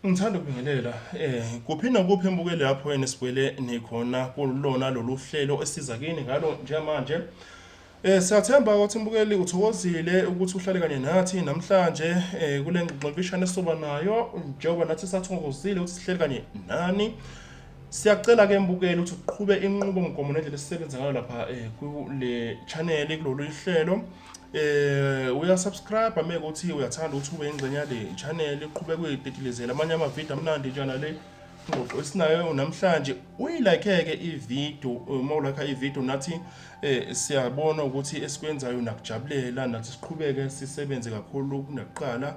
Ngithanda ukubingelela kuphi nakuphi embukeli lapho enesibuyele nikhona kulona lolu hlelo esiza kini ngalo njengamanje. Siyathemba ukuthi imbukeli uthokozile ukuthi uhlale kanye nathi namhlanje kule ngxoxo mfishane esizoba nayo njengoba nathi sathokozile ukuthi sihlele kanye nani. Siyacela ke mbukeli ukuthi uqhube inqubomgomo nendlela esisebenza ngayo lapha kule channel kulolu hlelo. Uyasubscribe meke uthi uyathanda ukuthi ube ingxenye yale channel uqhubeke uyidetilizela amanye amavideo amnandi njana le ngxoxo esinayo namhlanje uyilike ivideo uma ulike ivideo nathi siyabona ukuthi esikwenzayo nakujabulela nathi siqhubeke sisebenze kakhulu kunakuqala.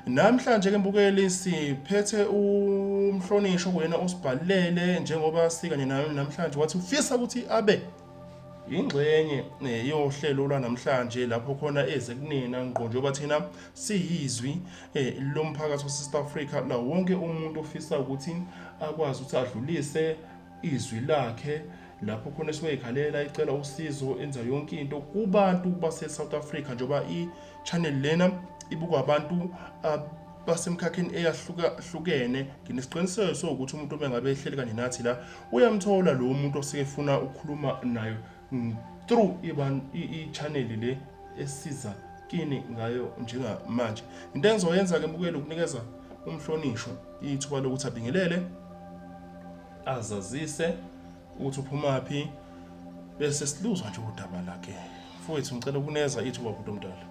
Namhlanje ke mbukeli siphethe umhlonisho wena osibhalele njengoba sikanye nayo namhlanje wathi ufisa ukuthi abe ingxenye yohlelo lwanamhlanje lapho khona eze kunina ngqo njengoba thina siyizwi lomphakathi waseSouth Africa la wonke umuntu ofisa ukuthi akwazi ukuthi adlulise izwi lakhe lapho khona siweyikhalela icela usizo enza yonke into kubantu baseSouth Africa njengoba i-channel lena ibukwa abantu basemkhakheni eyahlukahlukene. Nginesiqiniseko sokuthi umuntu obengabe ehleli kanye nathi la uyamthola lo muntu osekefuna ukukhuluma nayo through i-channel le esiza kini ngayo njengamanje. Into engizoyenza ke mbukeli ukunikeza umhlonisho ithuba lokuthi abingelele azazise ukuthi uphumaphi bese siluzwa nje udaba lakhe. Mfowethu ngicela ukuneza ithuba kumuntu omdala.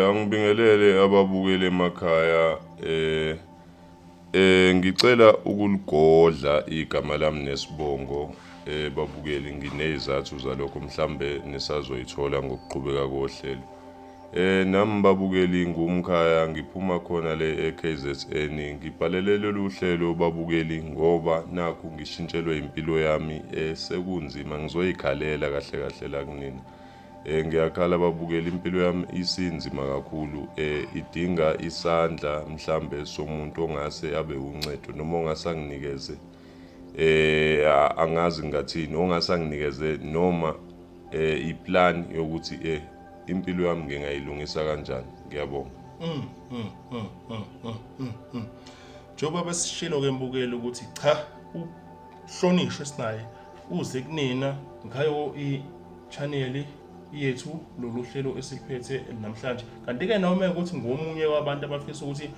Angibingelele ababukeli emakhaya ngicela ukuligodla igama lami nesibongo babukeli nginezathu zalokho mhlambe nisazoyithola ngokuqhubeka kohlelo. Nami babukeli ngumkhaya ngiphuma khona le eKZN ngibhalele lolu hlelo babukeli ngoba nakho ngishintshelwe impilo yami sekunzima ngizoyikhalela kahle kahle la kunina. Ngiyakhala babukeli impilo yami isinzima kakhulu idinga isandla mhlambe somuntu ongase abe uncedo noma ongasanginikeze angazi ngathini ongasanginikeze noma iplan yokuthi impilo yami ngingayilungisa kanjani. Ngiyabonga. Njengoba besishilo ke mbukeli ukuthi cha uhlonishwe sinaye uze kunina ngayo i-channel yethu lolu hlelo esiliphethe namhlanje. Kanti ke noma ukuthi ngomunye wabantu abafisa ukuthi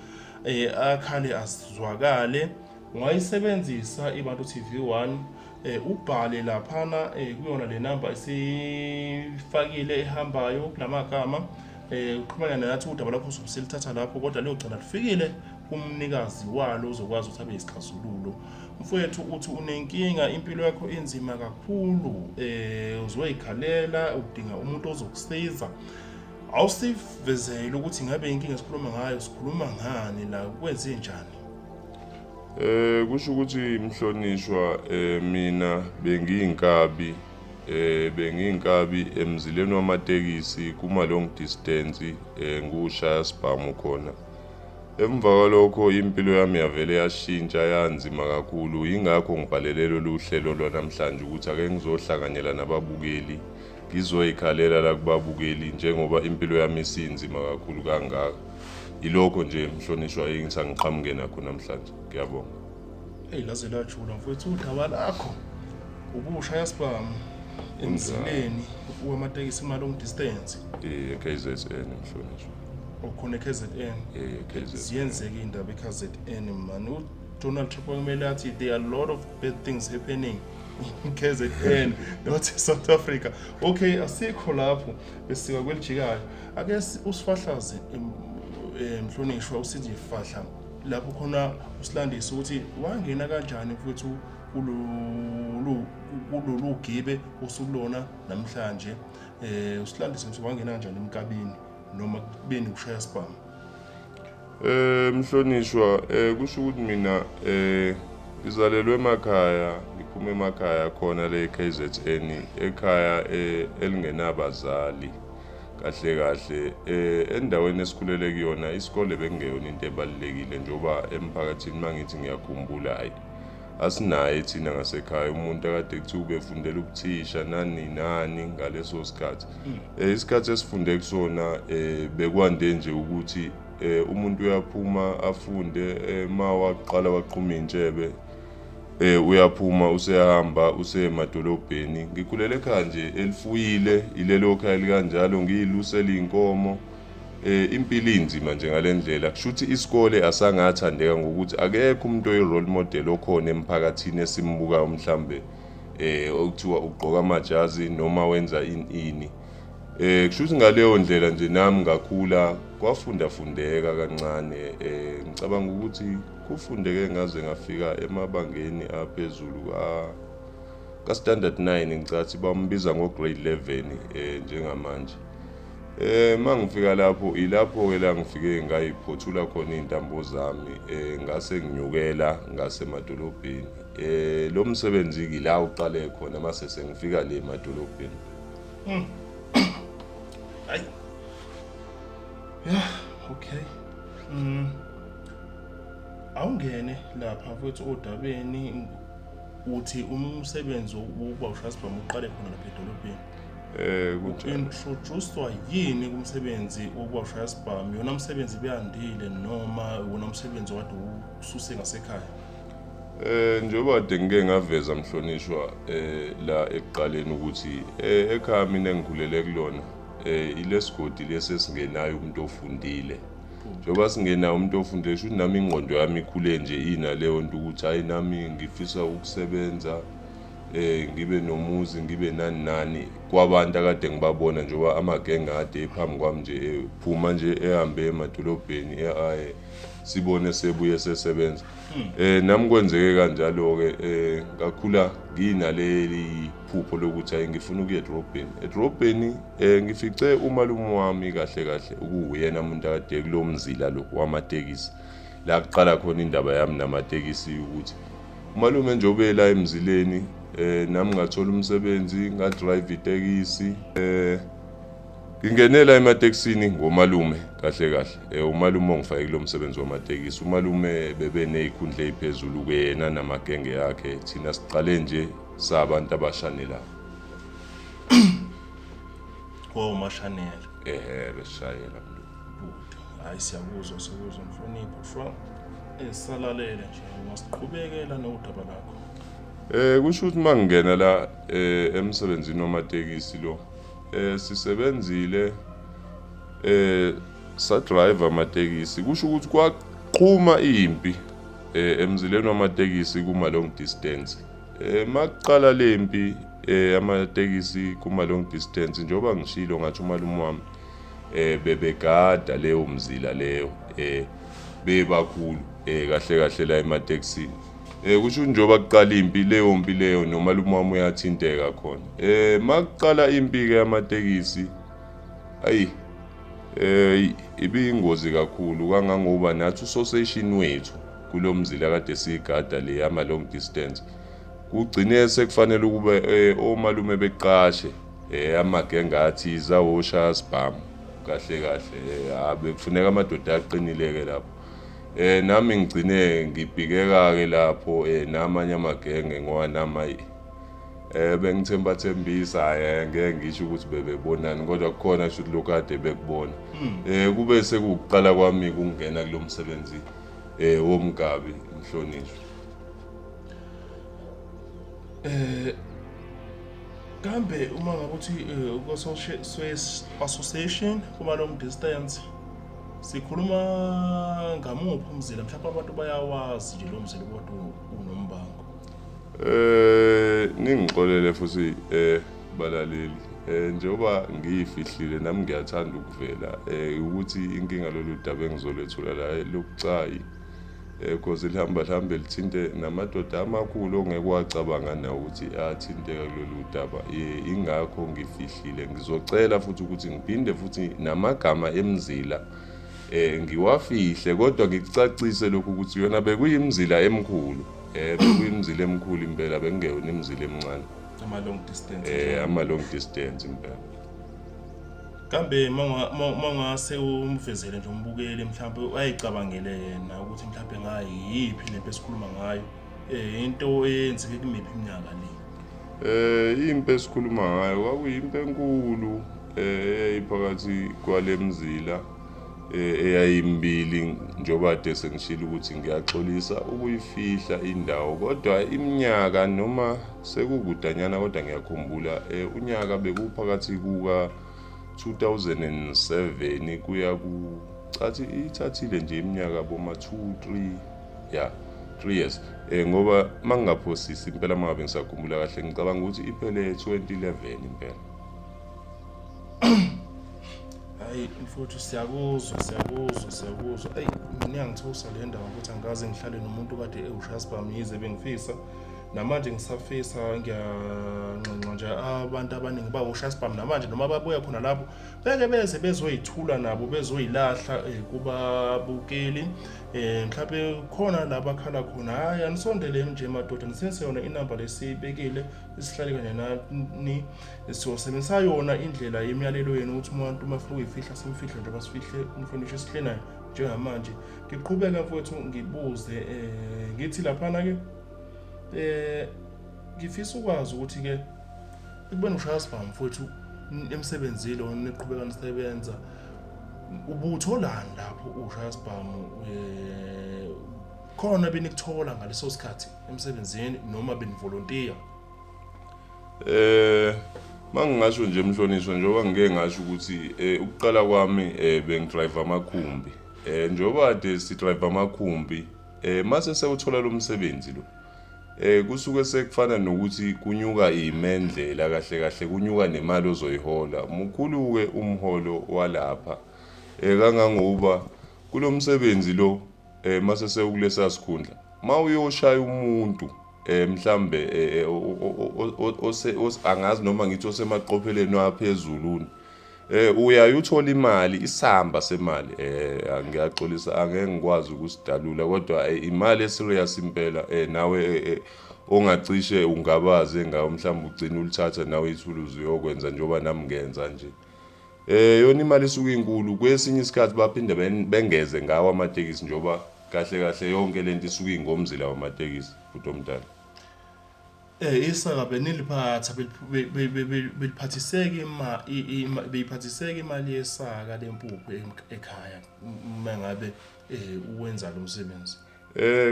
akhale azwakale ungayisebenzisa iBantu TV1 ubhale laphana kuyona le number esifakile ehambayo kulamagama uqhumana nathi udaba lakho uzoselithatha lapho kodwa leyo cala lifikile kumnikazi walo uzokwazi ukuthi abe isixazululo. Mfowethu uthi unenkinga impilo yakho enzima kakhulu uzoyikhalela udinga umuntu ozokusiza awusivezele ukuthi ngabe inkinga sikhuluma ngayo sikhuluma ngani la kwenze njani. Kusho ukuthi mhlonishwa mina bengiyinkabi emzileni wamatekisi kuma long distance ngushaya sibhamu khona. Emva kwalokho impilo yami yavele yashintsha yanzima kakhulu ingakho ngibhalele lolu hlelo lwanamhlanje ukuthi ake ngizohlanganyela nababukeli ngizoyikhalela la kubabukeli njengoba impilo yami isinzima kakhulu kangaka. Ilokho nje mhlonishwa engithi ngiqhamuke nakho namhlanje. Ngiyabonga. Laze lajula mfowethu udaba lakho ubushaya sibhamu emzileni wamatekisi ma long distance KZN mhlonishwa. Ukhona KZN KZN ziyenzeka indaba eKZN man. Donald Trump kumele athi there are a lot of bad things happening in KZN not South Africa. Okay asikho lapho besika kwelijikayo ake usifahlaze mhlonishwa usithi ifahla lapho khona usilandisa ukuthi wangena kanjani mfowethu kulolu gibe usulona namhlanje usilandisa ukuthi wangena kanjani emkabini noma kubeni ushaya sibhamu. Mhlonishwa kusho ukuthi mina ngizalelwe emakhaya ngiphuma emakhaya khona le KZN ekhaya elingenabazali kahle kahle endaweni esikhulele kuyona isikole bekungeyona into ebalekile njoba emphakathini mangithi ngiyakhumbula hayi asinaye thina ngasekhaya umuntu akade kuthi ubefundela ubuthisha nani ngaleso sikhathi. Isikhathi esifunde kusona bekwande nje ukuthi umuntu uyaphuma afunde mawaqala waqhuma intshebe uyaphuma useyahamba usemadolobheni. Ngikhulele ekhaya nje elifuyile ilelo khaya likanjalo ngiyilusela inkomo. Impilo inzima nje ngalendlela kushuthi isikole asangathandeka ngokuthi akekho umuntu oyi-role model okhona emphakathini esimbuka mhlambe okuthiwa ugqoka amajazi noma wenza ini. Kushuthi ngaleyo ndlela nje nami ngakhula kwafundeka kancane. Ngicabanga ukuthi kufundeke ngaze ngafika emabangeni aphezulu ka standard 9 ngicathi bambiza ngo grade 11 njengamanje. Mangifika lapho ilapho ke la ngifike ngayiphothula khona intambo zami ngase nginyukela ngasemadolobheni. Lo msebenzi la uqale khona mase sengifika le emadolobheni. Ay. Yeah, okay. Awungene lapha futhi odabeni uthi umsebenzi wokuba ushasibhamu uqale khona lapha edolobheni. Introduced yini kumsebenzi wokuba ushasibhamu? Yona umsebenzi beyandile noma wona umsebenzi wade ususe ngasekhaya? Njengoba kade ngike ngaveza mhlonishwa la ekuqaleni ukuthi ekhaya mina engikhulele kulona ilesigodi lesesingenayo umuntu ofundile. Njengoba singenayo umuntu ofundile kusho nami ingqondo yami ikhule nje inaleyo nto ukuthi hayi nami ngifisa ukusebenza ngibe nomuzi ngibe nani kwabantu akade ngibabona njengoba amagenge ade ephambi kwami nje phuma nje ehambe emadolobheni sibone sebuye sesebenza. Nami kwenzeke kanjalo ke ngakhula nginaleli phupho lokuthi hayi ngifuna ukuya edrobheni. Ngifice umalume wami kahle ukuyena umuntu akade kulo mzila lo wamatekisi la kuqala khona indaba yami namatekisi ukuthi umalume njobe la emzileni nami ngathola umsebenzi ngadrive itekisi. Ngingenela ematekisini ngomalume kahle umalume ongifake kulo msebenzi wamatekisi. Umalume bebe nezikhundla eziphezulu kuyena namagenge yakhe thina siqale nje sabantu abashanela. Mashanela besishayela mntu. Hayi siyakuzwa mhlonipho shwa. Salalele nje masiqhubekela nodaba lakho. Kusho ukuthi mangingena la emsebenzini wamatekisi lo sisebenzile sa driver amatekisi kusho ukuthi kwaqhuma impi emzileni wamatekisi kuma long distance. Maqala lempi amatekisi kuma long distance njengoba ngishilo ngathi umalume wami bebegada leyo mzila leyo bebakhulu kahle la ematekisini. Kusho njengoba kuqala impi leyo nomalume wami uyathinteka khona. Maqala impi ke amatekisi ibingozi kakhulu kangangoba nathi usosation wethu kulo mzila kade sigada le ama long distance kugcine sekufanele ukube omalume beqashe amagenge athi zawosha sibhamu kahle bekufuneka amadoda aqinileke lapho. Nami ngigcine ngibhikeka ke lapho namanye amagenge ngoba nami bengithembathembisa ngeke ngisho ukuthi bebebonani kodwa kukhona ngisho ukuthi lokade bekubona. Kube sekuqala kwami kungena kulo msebenzi womgabi mhlonishwa. Kambe uma ngakuthi association kuma long distance sikhuluma ngamuphi umzila mhlawumbe abantu bayawazi nje lo mzila kodwa unombango? Ningixolele futhi balaleli njengoba ngiyifihlile nami ngiyathanda ukuvela ukuthi inkinga lolu daba engizolethula la lokucayi because lihamba lithinte namadoda amakhulu ongeke wacabanga na ukuthi athinteka kulolu daba. Ingakho ngifihlile ngizocela futhi ukuthi ngiphinde futhi namagama emzila ngiwafihle kodwa ngikucacise lokhu ukuthi yona bekuyimzila emkhulu bekuyimzila emkhulu impela bengeyona imzila emincane ama long distance impela. Kambe mangase umvezele nje umbukeli mhlawumbe ayicabangele yena ukuthi mhlawumbe ngayiphi lento esikhuluma ngayo into eyenzeke kumiphi iminyaka le? Impi esikhuluma ngayo kwakuyimpi enkulu eyayiphakathi kwale mzila eyayimbili njengoba kade sengishilo ukuthi ngiyaxolisa ukuyifihla indawo, kodwa iminyaka noma sekukudanyana kodwa ngiyakhumbula unyaka bekuphakathi kuka 2007 kuya ku cathi ithathile nje iminyaka boma 2-3 ya 3 years ngoba mangingaphosisi impela mangabe ngisakhumbula kahle ngicabanga ukuthi iphele 2011 impela. Hayi mfowethu siyakuzwa. Hey mina ngithosa le ndaba ukuthi angikaze ngihlale nomuntu kade ewushasbam yize bengifisa namanje ngisafisa ngiyanqonqa nje abantu abaningi bawushasbam namanje noma babuya khona lapho beke beze bezoyithula nabo bezoyilahla kubabukeli mhlawumbe khona la bakhala khona. Hayi anisondeleni nje madoda nisenseyona inamba lesibekile isihlale kanye nani siyosebenzisa yona indlela yemiyalelo yenu ukuthi umuntu mafuna uyifihla simfihle nje basifihle umfundisho esihlenayo njengamanje. Ngiqhubeka mfowethu ngibuze ngithi laphana ke ngifisa ukwazi ukuthi ke ukubona ushasbam mfowethu emsebenzini lo niqhubeka nisebenza ubutholani lapho ushasbam khona benikuthola ngaleso sikhathi emsebenzini noma benivolunteer? Mangingasho nje Mhlonishwa njengoba ngeke ngasho ukuthi ukuqala kwami bengidrive amakhumbi njengoba kade si drive amakhumbi mase sewuthola lo msebenzi lo kusuke sekufana nokuthi kunyuka imendlela kahle kunyuka nemali ozoyihola mukhulu ke umholo walapha kangangoba kulo msebenzi lo mase sewukulesa sikhundla mawuyoshaya umuntu mhlambe angazi noma ngithi osemaqopheleni waphezulu uyayuthola imali isamba semali ngiyaxolisa angeke ngikwazi ukusidalula kodwa imali eserious impela nawe ongacishe ungabaze ngawo mhlawumbe ugcina ulithatha nawe ithuluzi uyokwenza njengoba nami ngenza nje yona imali isuka inkulu kwesinye isikhathi baphinde bengeze ngawo amatekisi njengoba kahle yonke lento isuka ingomzila wamatekisi futhi omdala. Isaka beniliphatha beyiphathiseke imali yesaka lempuphu ekhaya mangabe uwenza lo msebenzi?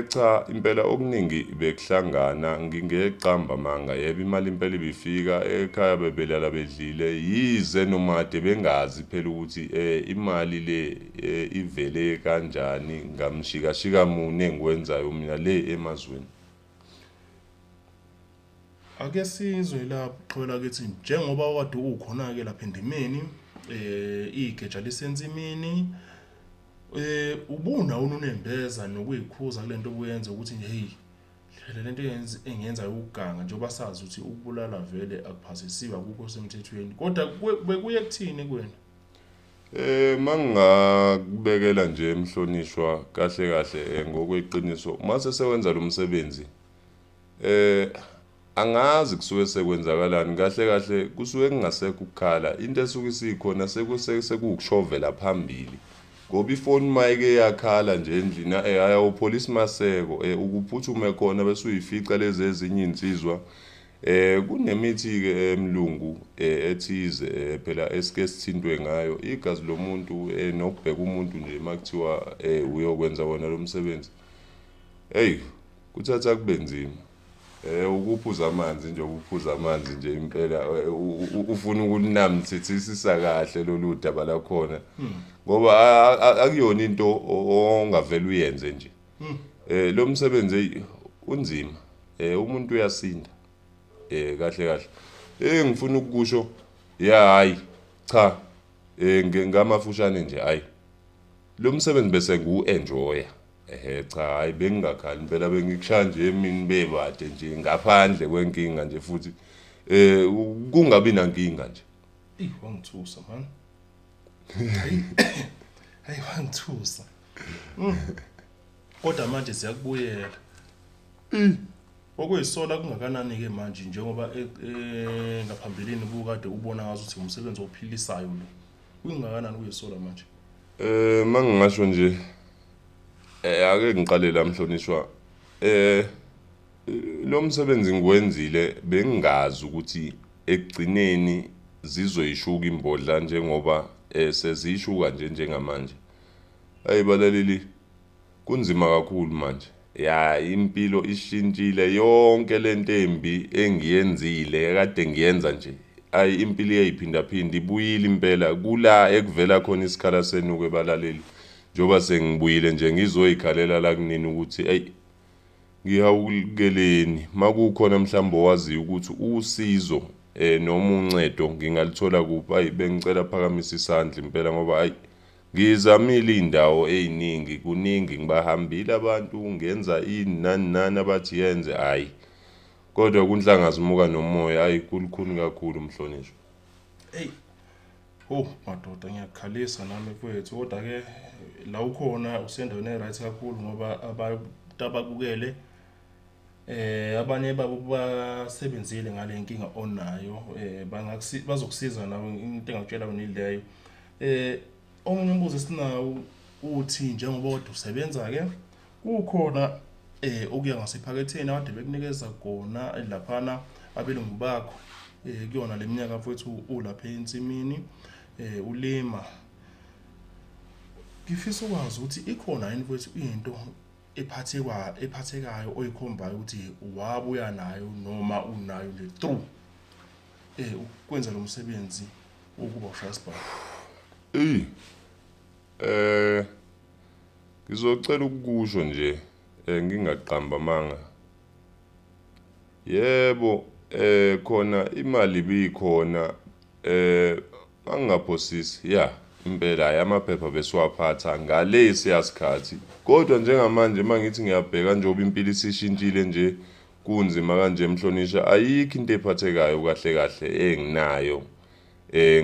Cha impela okuningi bekuhlangana ngingeqamba manga yebo imali impela ibifika ekhaya bebelala bedlile yize noma ade bengazi phela ukuthi imali le ivele kanjani ngamshika mune engikwenzayo mina le emazweni. Ake sizwe lapho qhwela kethi njengoba wade ukhona ke lapha endimeni igeja lisensimini ubuna unembeza nokuyikhuza kulento obuyenza ukuthi hey lento engenza ukuganga njengoba sazi ukuthi ukubulala vele akuphasisiwa akukho semthethweni kodwa bekuye kuthini kuwena? Mangakubekela nje Mhlonishwa kahle ngokweqiniso mase sewenza lo msebenzi angazi kusuke sekwenzakalani kahle kusuke kungasekho ukukhala into esuke isikhona sekukushovela phambili ngoba ifoni mayike yakhala nje endlini aya upolice maseko ukuphuthume khona bese uyifica lezi ezinye insizwa kunemithi ke emlungu ethize phela esike sithintwe ngayo igazi lomuntu nokubheka umuntu nje makuthiwa uyokwenza wona lo msebenzi kuthatha kubenzima ukuphuza amanzi nje impela ufuna ukulinamthethisa kahle lolu daba lakhona ngoba akuyona into ongavela uyenze nje lo msebenzi unzima umuntu uyasinda kahle ngifuna ukusho hayi cha ngamafushane nje hayi lo msebenzi bese ngu-enjoya cha hayi bengingakhali impela bengikushaya nje emini bebade nje ngaphandle kwenkinga nje futhi kungabi nankinga nje. Wangithusa man. Hayi wangithusa. Kodwa manje siyakubuyela. Okuyisola kungakanani ke manje njengoba ngaphambilini kukade ubona ngazi ukuthi umsebenzi ophilisayo lo. Kungakanani kuyisola manje? Mangingasho nje ake ngiqale la Mhlonishwa lo msebenzi ngiwenzile bengingazi ukuthi ekugcineni zizoyishuka imbodla njengoba sezishuka nje njengamanje ayibalaleli kunzima kakhulu manje. Ya impilo ishintshile yonke lento embi engiyenzile kade ngiyenza nje. Impilo iyayiphinda ibuyile impela kula ekuvela khona isikhala senuku ebalaleli. Njoba sengibuyile nje ngizoyikhalela la kunini ukuthi ngihawukeleni makukhona mhlawumbe owaziyo ukuthi usizo noma uncedo ngingalithola kuphi. Bengicela phakamisa isandla impela ngoba ngizamile indawo eziningi kuningi ngibahambile abantu ngenza nani abathi yenze kodwa kunhlangazimuka nomoya kulukhuni kakhulu Mhlonishwa. Madoda ngiyakukhalisa nami mfowethu kodwa ke la ukhona usendaweni eright kakhulu ngoba abantu ababukele abanye babo basebenzile ngale nkinga onayo bazokusiza nawe into engakutshela wena ileyo. Omunye umbuzo esinawo uthi njengoba kodwa usebenza ke kukhona okuya ngasephaketheni akade bekunikeza kona laphana abelungu bakho kuyona leminyaka mfowethu ulapha ensimini ulima. Ngifisa ukwazi ukuthi ikhona yini mfowethu into ephathekayo oyikhombayo ukuthi wabuya nayo noma unayo le through ukwenza lo msebenzi wokuba ushayisibhamu. Ngizocela ukukusho nje ngingaqamba amanga. Yebo khona imali ibikhona angingaphosisi impela amaphepha besiwaphatha ngalesi yasikhathi kodwa njengamanje mangithi ngiyabheka njengoba impilo isishintshile nje kunzima kanje Mhlonisha ayikho into ephathekayo kahle kahle enginayo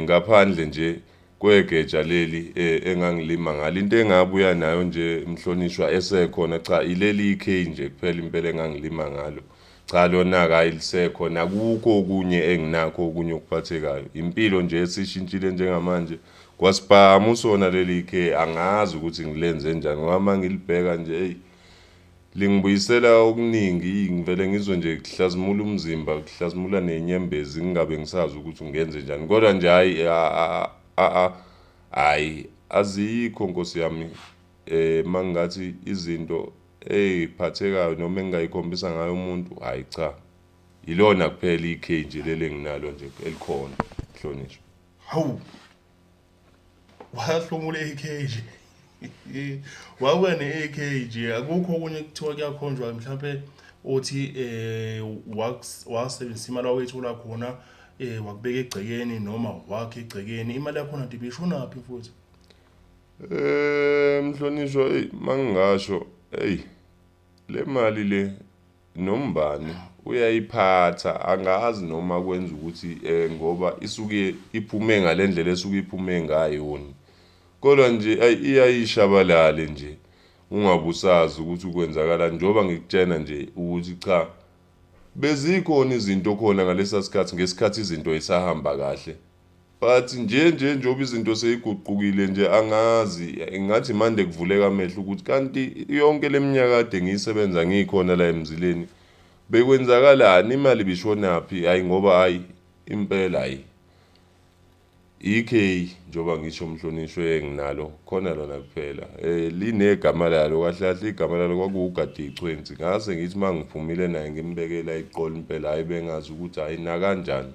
ngaphandle nje kwegeja leli engangilima ngalo. Into engabuya nayo nje Mhlonishwa esekhona cha ileli IK nje kuphela impela engangilima ngalo. Cha lona ayilisekhona akukho okunye enginakho okunye okuphathekayo. Impilo nje esishintshile njengamanje kwasibhamu usona leli IK angazi ukuthi ngilenze njani ngoba mangilibheka nje lingibuyisela okuningi ngivele ngizwe nje kuhlazimula umzimba kuhlazimula nenyembezi ngingabe ngisazi ukuthi ngenze njani kodwa nje azikho Nkosi yami mangathi izinto eyiphathekayo noma engingayikhombisa ngayo umuntu cha ilona kuphela IK nje lele nginalo nje elikhona Mhlonishwa. Hawu wahlomula IK nje wawe ne-AK nje akukho okunye kuthiwa kuyakhonjwa mhlawumbe othi wasebenzisa imali awethola khona wakubeka egcekeni noma wakhe egcekeni imali yakhona nje bishonaphi mfowethu? Mhlonishwa mangingasho le mali le nombani uyayiphatha angazi noma kwenza ukuthi ngoba isuke iphume ngalendlela esuke iphume ngayo kodwa nje iyayishabalale nje ungabusazi ukuthi ukwenzakala njoba ngikutshena nje ukuthi cha bezikhona izinto khona ngalesa sikhathi ngesikhathi izinto isahamba kahle but njoba izinto seyiguqukile nje angazi ngathi manje kuvuleka amehlo ukuthi kanti yonke leminyaka kade ngisebenza ngikhona la emzileni bekwenzakalani imali bishonaphi ngoba impela IK njoba ngisho Mhlonishwe nginalo khona lona kuphela linegama lalo kahle kahle igama lalo kwakuugadi ichwenzi ngase ngithi mangiphumile naye ngimbekela iqolo impela bengazi ukuthi na kanjani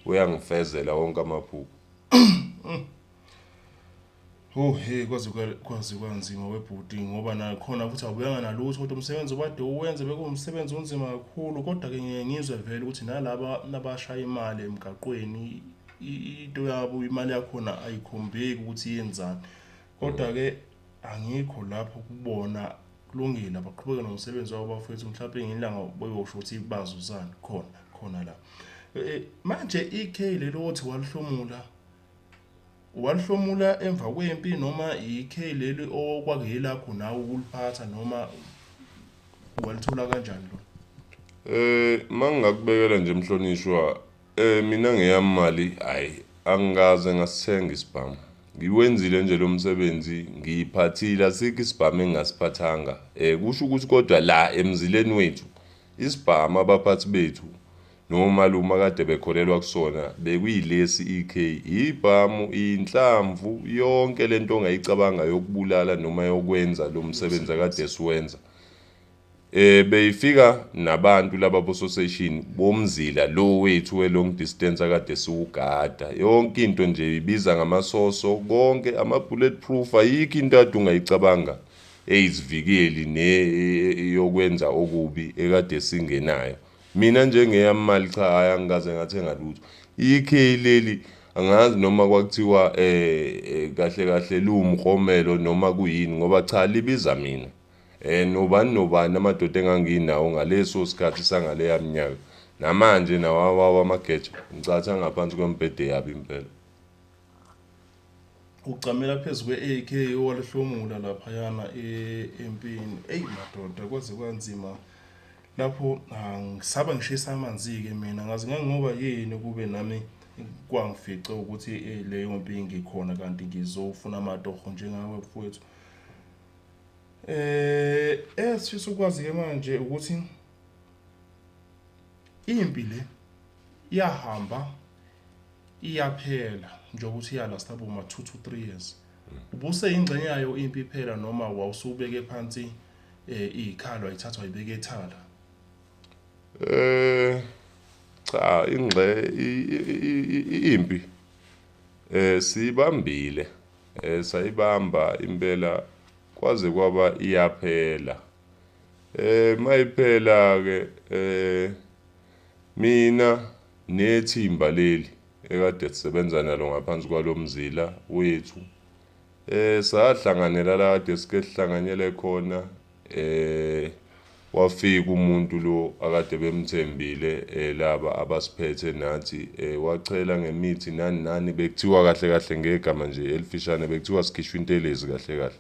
uyangifezela wonke amaphupho. Kwazi kwanzima webhudi ngoba nakhona futhi awubuyanga nalutho kodwa umsebenzi obade uwenze bekuwumsebenzi onzima kakhulu kodwa ke ngiyengizwe vele ukuthi nalaba nabashaya imali emgaqweni into yabo imali yakhona ayikhombeki ukuthi yenzani kodwa ke angikho lapho kubona kulungile abaqhubeka nomsebenzi wabo bafethu mhlawumbe ngilanga boyosho ukuthi bazuzana khona la manje IK lelo othi walihlomula emva kwempi noma IK leli okwakuyelakho nawe ukuliphatha noma walithola kanjani lo? Mangakubekela nje Mhlonishwa mina ngeyamali angaze ngasithenga isibhamu ngiwenzile nje lo msebenzi ngiyiphathile asikho isibhamu engasiphathanga kusho ukuthi kodwa la emzileni wethu isibhamu abaphathi bethu nomalume akade bekholelwa kusona bekuyilesi ikhe, ibhamu, inhlamvu, yonke lento ongayicabanga yokubulala noma yokwenza lo msebenzi akade siwenza. Beyifika nabantu laba bososeshini bomzila lo wethu we-long distance akade siwugada. Yonke into nje ibiza ngamasoso, konke ama-bulletproof, ayikho into ade ungayicabanga eyizivikeli yokwenza okubi ekade singenayo. Mina njengeyami imali cha, hayi angikaze ngathenga lutho. Ikhe leli angazi noma kwakuthiwa kahle kahle lumkromelo noma kuyini ngoba cha libiza mina. Nobani amadoda enganginawo ngaleso sikhathi sangaleya minyaka. Namanje nawawa amageja ngicatha ngaphansi kwembhede yabi impela. Ucamela phezu kwe-AK owalihlomula laphayana empini. Madoda kwaze kwanzima lapho ngisaba ngishisa amanzi-ke mina ngaze ngangoba yini kube nami kwangifica ukuthi leyo mpi ngikhona kanti ngizofuna amatoho njengawe mfowethu. Sifisa ukwazi-ke manje ukuthi impi le iyahamba iyaphela njengoba ukuthi iyalasta boma 2 to 3 years. Ubuse ingxenye yayo impi iphela noma wawusubeke phansi ikhalo ayithathwa ayibeke ethala? Cha impi sibambile, sayibamba impela kwaze kwaba iyaphela. Mayiphela ke mina nethimba leli ekade sisebenza nalo ngaphansi kwalomzila wethu sahlanganela la kade sike sihlanganyele khona. Wafika umuntu lo akade bemthembile laba abasiphethe nathi wachela ngemithi nani bekuthiwa kahle kahle ngegama nje elifishane bekuthiwa sikhishwa intelezi kahle kahle.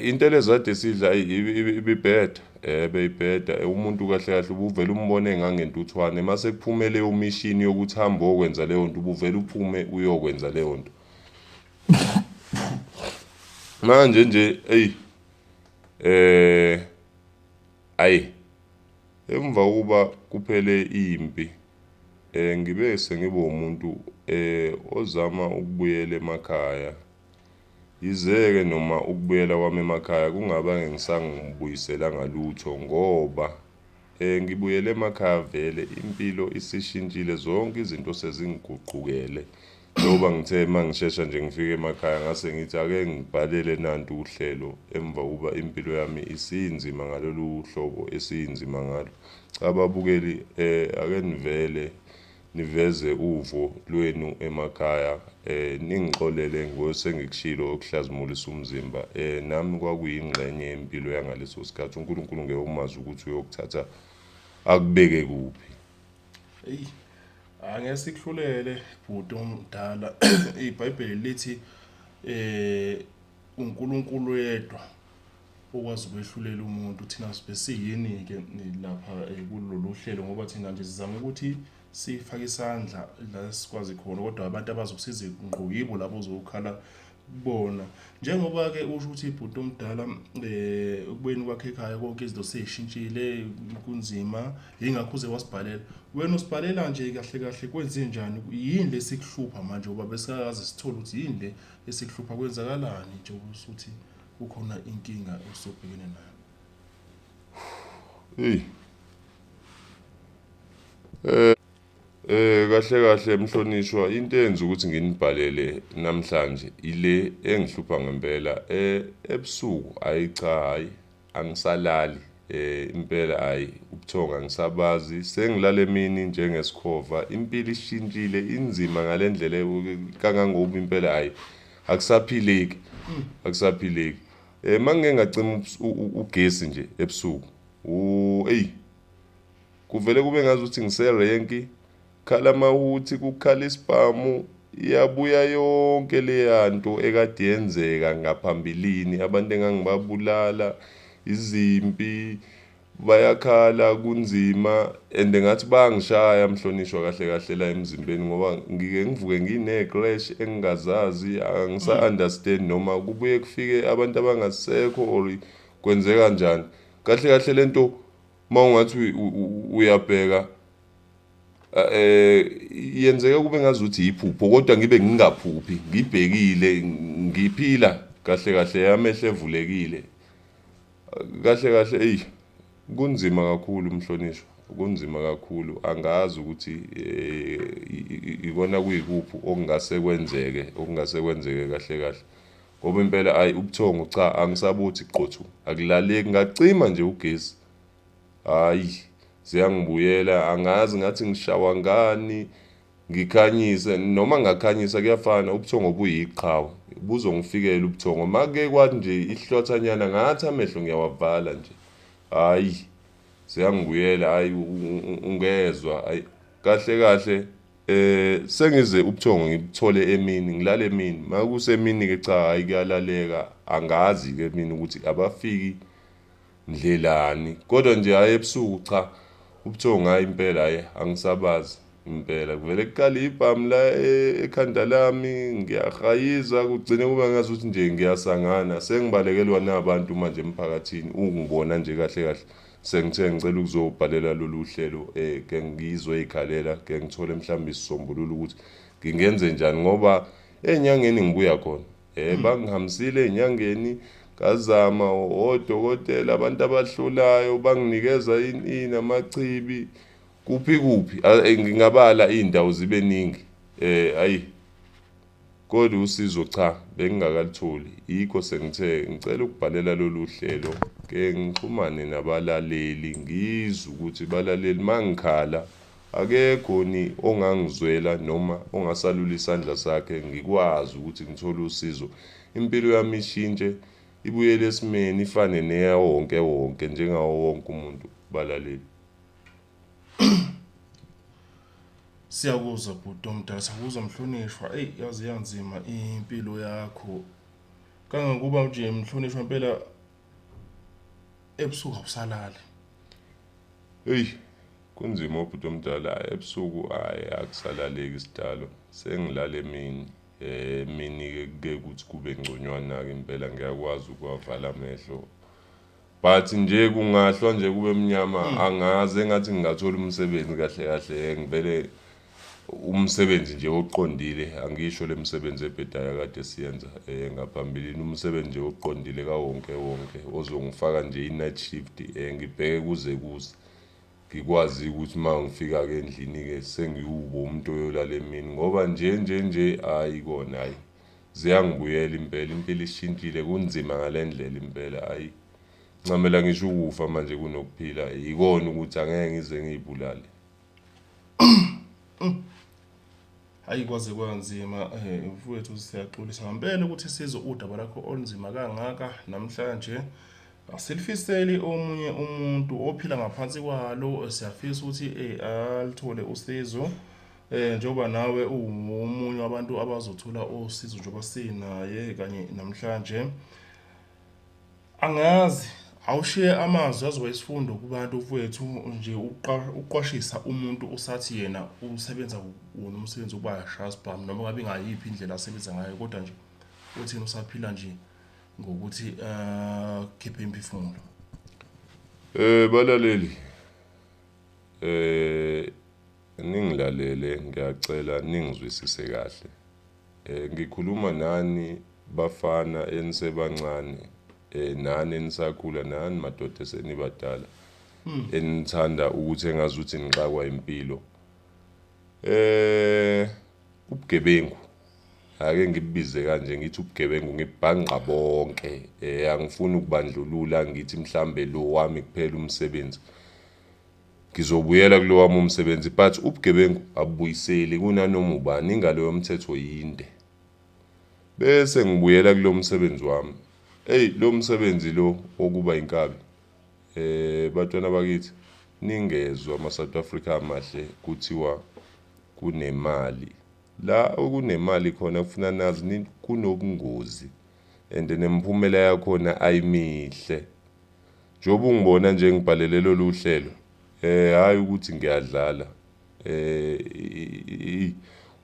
Intelezi kade sidla ibibheda beyibheda umuntu kahle kahle ubuvela umbone engangentuthwane mase kuphumele leyo mishini yokuthi hamba okwenza leyo nto ubuvela uphume uyokwenza leyo nto. Manje nje emva kuba kuphele impi ngibe sengibe umuntu ozama ukubuyela emakhaya. Izeke noma ukubuyela kwami emakhaya kungaba ngisangibuyisela ngalutho ngoba ngibuyele emakhaya vele impilo isishintshile, zonke izinto sezingiguqukele. Ngoba ngithe mangishesha nje ngifike emakhaya ngase ngithi ake ngibhalele nanti uhlelo emva kuba impilo yami isinzima ngalolu hlobo esiyinzima ngalo. Ababukeli ake nivele niveze uvo lwenu emakhaya, ningixolele ngosengikushilo okuhlazimulisa umzimba. Nami kwakuyingxenye yempilo yangaleso sikhathi. uNkulunkulu ngeke umazi ukuthi uyokuthatha akubeke kuphi. Angeke sikuhlulele bhuti omdala. iBhayibheli lithi uNkulunkulu yedwa okwazi ukwehlulela umuntu. Thina sibe siyini-ke lapha kulolu hlelo ngoba thina nje sizama ukuthi sifake isandla la sikwazi khona, kodwa abantu abazokusiza ngqo yibo labo ozokhala kubona. Njengoba-ke usho ukuthi ibhuti omdala ukubuyeni kwakhe ekhaya konke izinto sey'shintshile kunzima, yingakho uze wasibhalela. Wena usibhalela nje kahle kahle kwenze njani? Yini lesikuhlupha manje ngoba besingakaze sithole ukuthi yini le esikuhlupha, kwenzakalani nje ukuthi kukhona inkinga osobhekene nayo? Kahle kahle mhlonishwa, into eyenza ukuthi nginibhalele namhlanje ile engihlupha ngempela. Ebusuku hayi angisalali impela, ubuthongo angisabazi, sengilala emini njengesikhova. Impilo ishintshile inzima ngalendlela kangangoba impela akusaphileki. Mangeke ngacima ugesi nje ebusuku kuvele kube ngazuthi ngiserenki, khala amawuthi, kukhala isibhamu, iyabuya yonke leya nto ekade yenzeka ngaphambilini. Abantu engangibabulala, izimpi, bayakhala kunzima and ngathi bayangishaya mhlonishwa kahle kahle la emzimbeni ngoba ngike ngivuke ngine-crash engingazazi, angisa-understand noma kubuye kufike abantu abangasekho or kwenzeka kanjani. Kahle kahle lento mawungathi uyabheka yenzeka kube ngazuthi iphupho kodwa ngibe ngingaphuphi ngibhekile ngiphila kahle kahle amehlo evulekile kahle kahle kunzima kakhulu umhlonishwa kunzima kakhulu angazi ukuthi ikona kuyikuphi okungase kwenzeke kahle kahle ngoba impela ubuthongo cha angisabuthi qothu akulaleki ngacima nje ugesi ziyangibuyela angazi ngathi ngishawa ngani ngikhanyise noma ngakhanyisa kuyafana ubuthongo buyiqhawe buzongifikela ubuthongo make kwathi nje ihlothanyana ngathi amehlo ngiyawavala nje ziyangibuyela ungezwa kahle kahle sengize ubuthongo ngibthole emini ngilale emini makusemini ke cha kuyalaleka angazi ke mina ukuthi abafiki ndlelani kodwa nje ebusuku cha ubuthongo impela angisabazi impela kuvele kuqala ibhamu la ekhanda lami ngiyahayiza kugcine kuba ngazuthi nje ngiyasangana sengibalekelwa nabantu manje emphakathini ungibona nje kahle kahle sengithe ngicela ukuzobhalela lolu hlelo ke ngizwe ikhalela ke ngithole mhlawumbe isisombululo ukuthi ngingenze njani ngoba enyangeni ngibuya khona bangihambisile enyangeni ngazama odokotela abantu abahlolayo banginikeza ini amachibi kuphi ngingabala indawo zibe ningi kodwa usizo cha bengingakalitholi yikho sengithe ngicela ukubhalela lolu hlelo ke ngixhumane nabalaleli ngizwe ukuthi balaleli mangikhala akekho ni ongangizwela noma ongasalula isandla sakhe ngikwazi ukuthi ngithole usizo impilo yami ishintshe ibuyele esimeni ifane neyawo wonke njengawo wonke umuntu balaleli. Siyakuzwa bhuti omdala sakuzwa mhlonishwa yazi yanzima impilo yakho kangangokuba nje mhlonishwa impela ebusuku awusalali kunzima bhuti omdala ebusuku akusalaleki isidalo sengilala emini ke ukuthi kube ngconywana ke impela ngiyakwazi ukuwavala amehlo but nje kungahlwa nje kube mnyama angaze ngathi ngingathola umsebenzi kahle kahle ngivele umsebenzi nje oqondile angisho lemsebenzi ebhedayo kade siyenza ngaphambilini umsebenzi nje oqondile kawonke ozongifaka nje i-night shift ngibheke kuze ngikwazi ukuthi mangifika ke endlini ke sengiwubo umuntu oyolala emini ngoba nje kona ziyangibuyela impilo ishintshile kunzima ngalendlela impela ncamela ngisho ukufa manje kunokuphila yikona ukuthi angeke ngize ngizibulale kwaze kwanzima mfowethu siyaxolisa ngempela ukuthi sizwe udaba lakho olunzima kangaka namhlanje asilifiseli omunye umuntu ophila ngaphansi kwalo siyafisa ukuthi alithole usizo njoba nawe umunye wabantu abazothola usizo njoba sinaye kanye namhlanje angazi awushiye amazwi azoba isifundo kubantu mfowethu nje uqwashisa umuntu usathi yena umsebenza umsebenzi ukuba shasbam noma ngabe ngayiphi indlela asebenza ngayo kodwa nje uthini usaphila nje ngokuthi khiphe imphefumulo balaleli ningilalele ngiyacela ningizwisise kahle ngikhuluma nani bafana enisebancane nani enisakhula nani madoda esenibadala enithanda ukuthi engazuthi nixakwa impilo ubugebengu ake ngibize kanje ngithi ubugebengu ngibhanqa bonke angifuni ukubandlulula ngithi mhlambe lo wami kuphela umsebenzi ngizobuyela kulo wami umsebenzi but ubugebengu abuyiseli kunanoma ubani ingalo yomthetho yinde bese ngibuyela kulo msebenzi wami lo msebenzi lo okuba inkabi bantwana bakithi ningezwe ama-South Africa amahle kuthiwa kunemali la okunemali khona kufuna nazi kunobungozi and nemphumela yakhona ayimihle njoba ungibona nje ngibhalele lolu hlelo hayi ukuthi ngiyadlala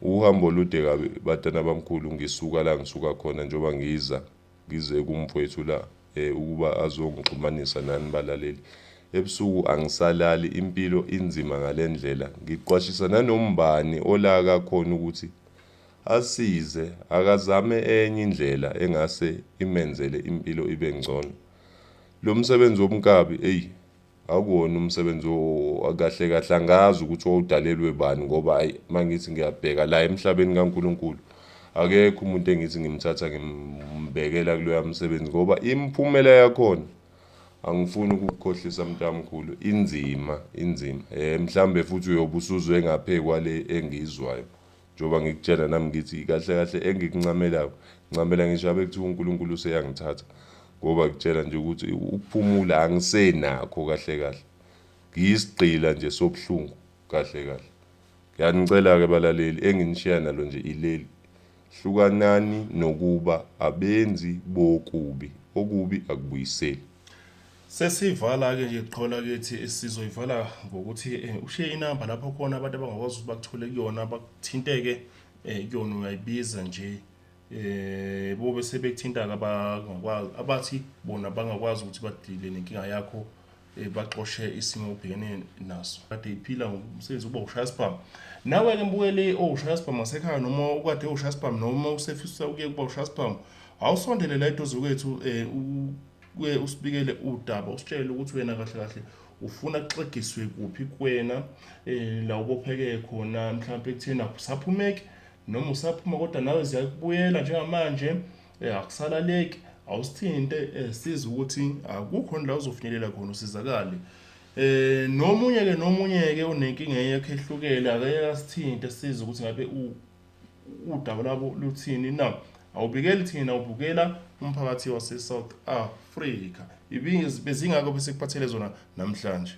uhambo olude kabi bantwana bamkhulu ngisuka la ngisuka khona njoba ngize kumfowethu la ukuba azongixhumanisa nani balaleli ebusuku angisalali, impilo inzima ngalendlela. Ngiqwashisa nanombani olaka khona ukuthi asize akazame enye indlela engase imenzele impilo ibe ngcono. Lo msebenzi womkabi akuwona umsebenzi kahle kahle angazi ukuthi wawudalelwe bani, ngoba mangithi ngiyabheka la emhlabeni kaNkulunkulu akekho umuntu engithi ngimthatha ngimbekela kuloya msebenzi, ngoba imiphumela yakhona angifuni ukukukhohlisa mntamkhulu, inzima. Mhlambe futhi uyobe usuzwe ngaphe kwale engizwayo, njengoba ngikutshela nami ngithi kahle kahle engikuncamelayo, ncamela ngisho abe kuthiwa uNkulunkulu useyangithatha, ngoba kutshela nje ukuthi ukuphumula angisenakho kahle kahle. Ngiyisigqila nje sobuhlungu kahle kahle. Ngiyanicela-ke balaleli, enginishiya nalo nje ileli: hlukanani nokuba abenzi bokubi, okubi akubuyiseli. Sesivala-ke nje iqhola kithi, sizoyivala ngokuthi ushiye inamba lapho khona abantu abangakwazi ukuthi bakuthole kuyona, bakuthinteke kuyona, uyayibiza nje. Bobe sebekuthinta-ke abathi bona bangakwazi ukuthi badile nenkinga yakho, baxoshe isimo obhekene naso. Kade iphila ngomsebenzi uba ushaya sibhamu. Nawe-ke mbukeli owushaya sibhamu ngasekhaya, noma ukade ushaya sibhamu, noma usefisa ukuye kuba ushaya sibhamu, awusondele la eduze kwethu kuye usibikele udaba, usitshele ukuthi wena kahle kahle ufuna kuxegiswe kuphi kuwena, la ubopheke khona mhlawumbe ekutheni akusaphumeki noma usaphuma, kodwa nawe ziyakubuyela njengamanje, akusalaleki. Awusithinte, siza ukuthi akukho la uzofinyelela khona usizakale. Nomunye-ke unenkinga yakhe ehlukile, akeke asithinte siza ukuthi ngabe udaba labo luthini na. Awubikeli thina, ubukela umphakathi wase South Africa. Bezingakho bese kuphathele zona namhlanje.